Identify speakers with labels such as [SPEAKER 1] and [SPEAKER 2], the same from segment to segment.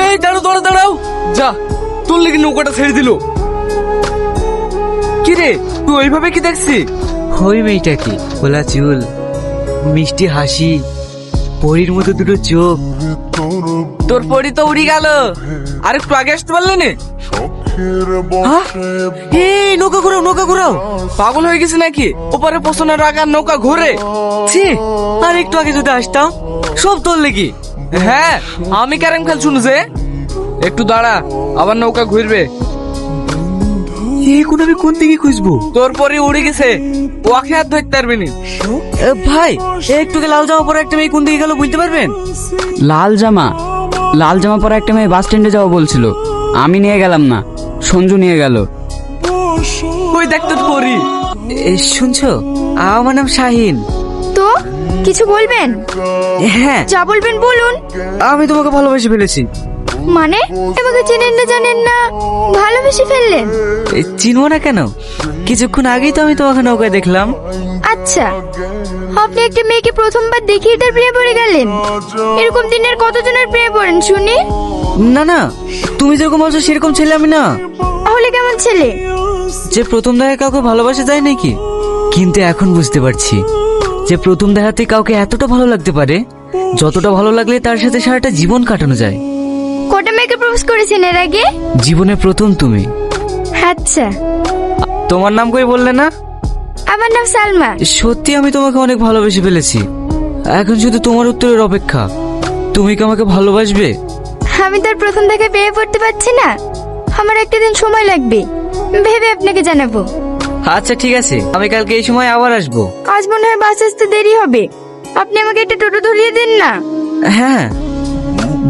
[SPEAKER 1] এই দাঁড়াও দাঁড়াও দাঁড়াও, যা তোর লেগে নৌকাটা ছেড়ে দিল। কি রে তুই ওইভাবে কি দেখছি?
[SPEAKER 2] ওই মেয়েটা কি, খোলা চুল, মিষ্টি হাসি, পরীর মতো দুটো চোখ।
[SPEAKER 1] তোর পরি তো উড়ি গেল, আর একটু আগে আসতে পারলে না?
[SPEAKER 2] হ্যাঁ? এই নৌকা ঘুরাও, নৌকা ঘুরাও।
[SPEAKER 1] পাগল হয়ে গেছে নাকি? ওপারে পোষণের আগার নৌকা ঘুরে।
[SPEAKER 2] ছি, আর একটু আগে যদি আসতাম। সব তোর লেগে।
[SPEAKER 1] হ্যাঁ, আমি ক্যারেম খেল শুনু যে। একটু দাঁড়া, আবার নৌকা ঘুরবে।
[SPEAKER 2] এখন আমি কোন দিকে খুঁজবো?
[SPEAKER 1] তোর পরে উড়ে গেছে, ওকে হাত ধরতে পারবি না।
[SPEAKER 2] ভাই, একটু লাল জামা পরে একটা মেয়ে কোন দিকে গেল বলতে পারবেন?
[SPEAKER 3] লাল জামা পরা একটা মেয়ে বাস স্ট্যান্ডে যাওয়া বলছিল, আমি নিয়ে গেলাম না, সঞ্জু নিয়ে গেল।
[SPEAKER 1] ওই দেখতে তো পরি।
[SPEAKER 2] শুনছো, আমার নাম শাহিন।
[SPEAKER 4] তো কিছু বলবেন?
[SPEAKER 2] হ্যাঁ,
[SPEAKER 4] যা বলবেন বলুন।
[SPEAKER 2] আমি তোমাকে ভালোবেসে ফেলেছি।
[SPEAKER 4] মানে আমাকে চেনেন না জানেন না, ভালোবেসে ফেললেন?
[SPEAKER 2] চিনবো না কেন? কিছুক্ষণ আগেই তো আমি তোমাকে নৌকায় দেখলাম।
[SPEAKER 4] আচ্ছা, আপনি একটা মেয়েকে প্রথমবার দেখিয়ে তার প্রেমে পড়ে গেলেন? এরকম দিনের কতজনের প্রেমে পড়েন শুনি?
[SPEAKER 2] না না, তুমি যেরকম বলছো সেরকম ছেলে আমি না।
[SPEAKER 4] তাহলে কেমন ছেলে?
[SPEAKER 2] যে প্রথম দেখায় কাউকে ভালোবাসা যায় নাকি? কিন্তু এখন বুঝতে পারছি যে প্রথম দেখাতে কাউকে এতটা ভালো লাগতে পারে, যতটা ভালো লাগলে তার সাথে সারাটা জীবন কাটানো যায়।
[SPEAKER 4] কটা মেয়েকে প্রপোজ করেছেন এর আগে?
[SPEAKER 2] জীবনে প্রথম তুমি।
[SPEAKER 4] আচ্ছা,
[SPEAKER 2] তোমার নাম কই বললে না?
[SPEAKER 4] আমার নাম সালমা।
[SPEAKER 2] সত্যি আমি তোমাকে অনেক ভালোবেসে ফেলেছি। এখন শুধু তোমার উত্তরের অপেক্ষা। তুমি কি আমাকে ভালোবাসবে?
[SPEAKER 4] আমি তার প্রথম দেখে বিয়ে পড়তে পারছি না, আমার একটা দিন সময় লাগবে, ভেবে আপনাকে জানাবো।
[SPEAKER 2] আচ্ছা ঠিক আছে, আমি কালকে এই সময় আবার আসবো।
[SPEAKER 4] আজ মনে হয় বাস আসতে দেরি হবে, আপনি আমাকে একটা টোটো ধরিয়ে দিন না।
[SPEAKER 2] হ্যাঁ,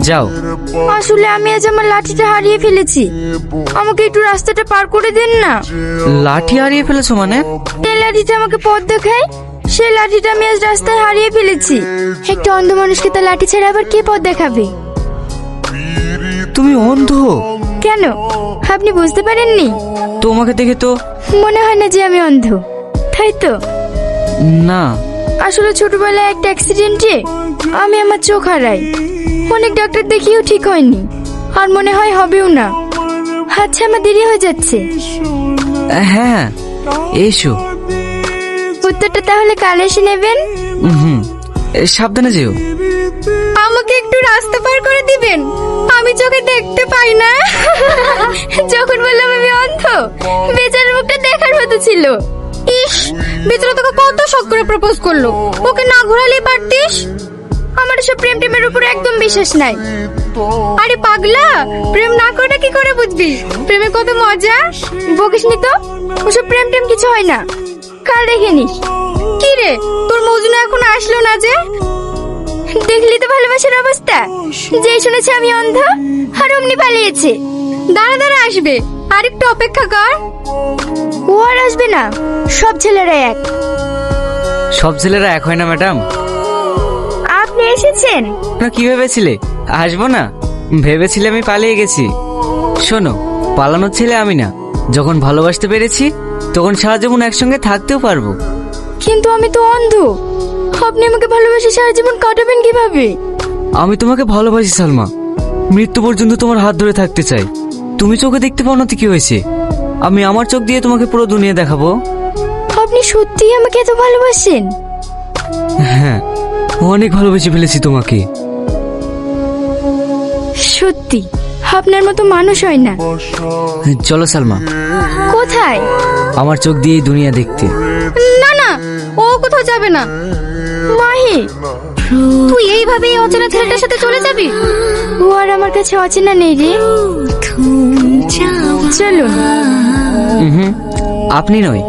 [SPEAKER 2] যাও।
[SPEAKER 4] আসলে আমি আজ আমার লাঠিটা হারিয়ে ফেলেছি, আমাকে একটু রাস্তাটা পার করে দিন না।
[SPEAKER 2] লাঠি হারিয়ে ফেলেছো মানে?
[SPEAKER 4] এই লাঠিটা আমাকে পথ দেখায়, সেই লাঠিটা আমি আজ রাস্তায় হারিয়ে ফেলেছি। একটা অন্ধ মানুষকে তার লাঠি ছেড়ে আবার কে পথ দেখাবে?
[SPEAKER 2] তুমি অন্ধ?
[SPEAKER 4] কেন, আপনি বুঝতে পারেননি?
[SPEAKER 2] তোমাকে দেখে তো
[SPEAKER 4] মনে হয় না যে আমি অন্ধ, তাই তো?
[SPEAKER 2] না।
[SPEAKER 4] আসলে ছোটবেলায় একটা অ্যাক্সিডেন্টে আমি আমার চোখ হারাই, অনেক ডাক্তার দেখিয়েও ঠিক হয়নি, আর মনে হয় হবেও না। আচ্ছা, আমার দেরি হয়ে যাচ্ছে।
[SPEAKER 2] হ্যাঁ, এসো।
[SPEAKER 4] উত্তরটা তাহলে কাল এসে নেবেন।
[SPEAKER 2] হুম, সাবধানে যেও।
[SPEAKER 4] আমাকে একটু রাস্তা পার করে দিবেন, আমি চোখে দেখতে পাই না। যখন বললাম আমি অন্ধ, বেচারার মুখটা দেখার মতো ছিল। ইস, বেচারা তোকে কত শখ করে প্রপোজ করলো, ওকে না ঘোরালেই পারতিস। আমার সব প্রেম টেমের উপর একদম বিশ্বাস নাই। আরে পাগলা, প্রেম না করে কি করে বুঝবি প্রেমে কত মজা? বকিসনি তো, ওসব প্রেম টেম কিছু হয় না, কাল দেখে নিস। কি রে, তোর মজনু এখন আসলো না যে? দেখলি তো ভালোবাসার অবস্থা, যেই শুনেছে আমি অন্ধ আর অমনি পালিয়েছে। দাঁড়া দাঁড়া, আসবে, আর একটু অপেক্ষা কর। ও আর আসবে না, সব ছেলেরা এক।
[SPEAKER 2] সব ছেলেরা এক হয় না ম্যাডাম।
[SPEAKER 4] আপনি এসেছেন?
[SPEAKER 2] না, কি ভেবেছিলে আসবো না? ভেবেছিলে আমি পালিয়ে গেছি? শোনো, পালানোর ছেলে আমি না। যখন ভালোবাসতে পেরেছি তখন সারা জীবন একসঙ্গে থাকতেও পারবো।
[SPEAKER 4] কিন্তু আমি তো অন্ধ, আপনি আমাকে ভালোবাসে সারা জীবন কাটাবেন কিভাবে?
[SPEAKER 2] আমি তোমাকে ভালোবাসি সালমা, মৃত্যু পর্যন্ত তোমার হাত ধরে থাকতে চাই। তুমি চোখে দেখতে পাও না তো কি হয়েছে? আমি আমার চোখ দিয়ে তোমাকে পুরো দুনিয়া দেখাবো।
[SPEAKER 4] আপনি সত্যিই আমাকে এত ভালোবাসেন?
[SPEAKER 2] হ্যাঁ, অনেক ভালোবেসে ফেলেছি তোমাকে।
[SPEAKER 4] সত্যি আপনার মতো মানুষ হয় না।
[SPEAKER 2] চলো সালমা।
[SPEAKER 4] কোথায়?
[SPEAKER 2] আমার চোখ দিয়ে এই দুনিয়া দেখতে।
[SPEAKER 4] না না, ও কোথাও যাবে না। মাহি, তুই এইভাবে এই অচেনা ছেলেটার সাথে চলে যাবি? ও আর আমার কাছে অচেনা নেই রে, চলুন।
[SPEAKER 2] আপনি নয়,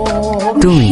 [SPEAKER 2] তুমি।